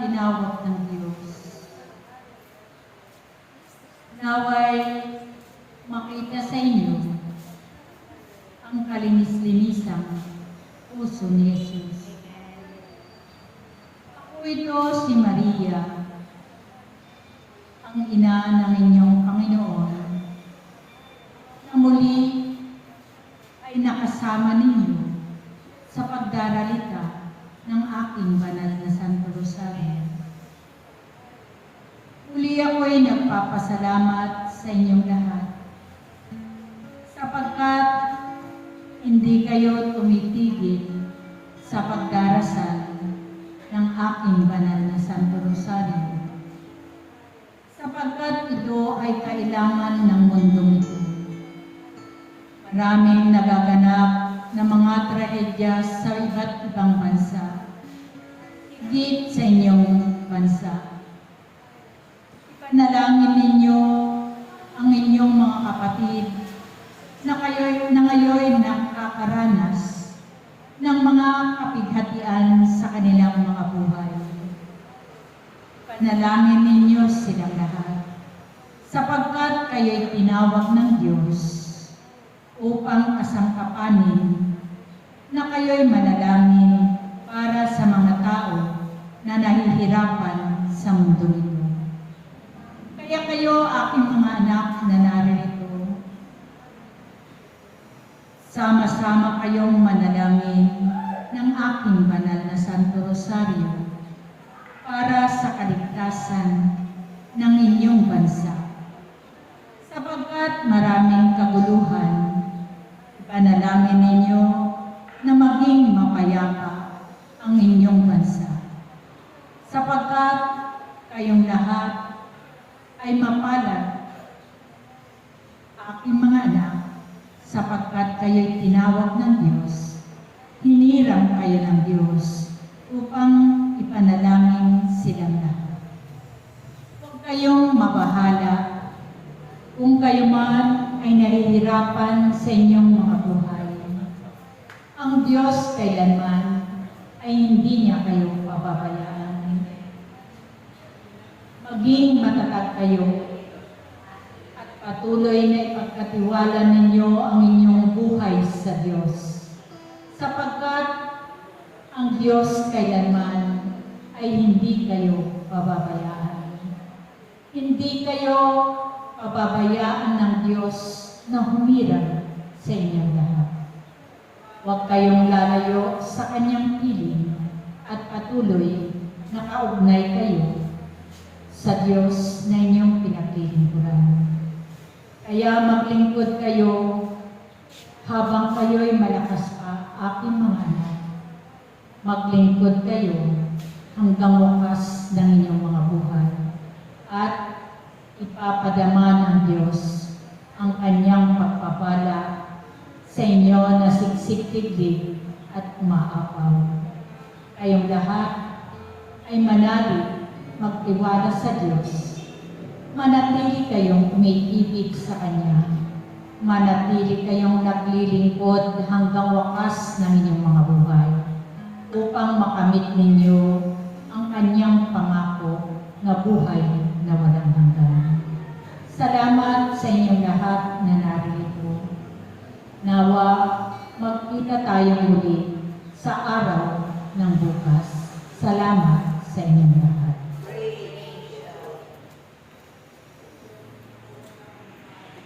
tinawag ng Diyos. Naway makita sa inyo ang kalinis-linisang puso ni Jesus. Ako ito si Maria, ang ina ng inyong Panginoon, na muli ay nakasama ninyo sa pagdaralita ng aking banal na Santo Rosario. Muli ako'y nagpapasalamat sa inyong lahat sapagkat hindi kayo tumitigil sa pagdarasal ng aking banal na Santo Rosario, sapagkat ito ay kailangan ng mundong ito. Maraming nagaganap na mga trahedya sa iba't ibang bansa, higit sa inyong bansa. Ipanalangin ninyo ang inyong mga kapatid na ngayon nakakaranas ng mga kapighatian sa kanilang mga buhay. Panalangin ninyo silang lahat, sapagkat kayo'y tinawag ng Diyos upang kasangkapanin na kayo'y manalangin para sa mga tao na nahihirapan sa mundo ito. Kaya kayo, aking mga anak na naririto, sama-sama kayong manalangin ng aking banal na Santo Rosario para sa kaligtasan ng inyong bansa. Sapagkat maraming kaguluhan, ipanalangin ninyo na maging mapayapa ang inyong bansa. Sapagkat kayong lahat ay mapalad, aking mga anak, sapagkat kayo'y tinawag ng Diyos, hiniram kayo ng Diyos upang ipanalangin silang lahat. Huwag kayong mabahala kung kayo man ay nahihirapan sa inyong mga buhay. Ang Diyos kailanman ay hindi niya kayo pababayaan. Maging matatag kayo at patuloy na ipagkatiwala ninyo ang inyong buhay sa Diyos. Sapagkat ang Diyos kailanman ay hindi kayo pababayaan. Hindi kayo pababayaan ng Diyos na humirang sa inyong lahat. Huwag kayong lalayo sa kanyang piling at patuloy na kaugnay kayo sa Diyos na inyong pinaglilingkuran. Kaya maglingkod kayo habang kayo'y malakas pa, aking mga anak. Maglingkod kayo hanggang wakas ng inyong mga buhay. At ipapadama ng Diyos ang kanyang pagpapala sa inyo na siksik-tiglig at umaapaw. Kayong lahat ay manalig, magtiwala sa Diyos. Manatili kayong umiibig sa Kanya. Manatili kayong naglilingkod hanggang wakas ng inyong mga buhay upang makamit ninyo ang Kanyang pangako na buhay na walang hanggan. Salamat sa inyong lahat na narito. Nawa magkita tayo muli sa araw ng bukas. Salamat sa inyong lahat.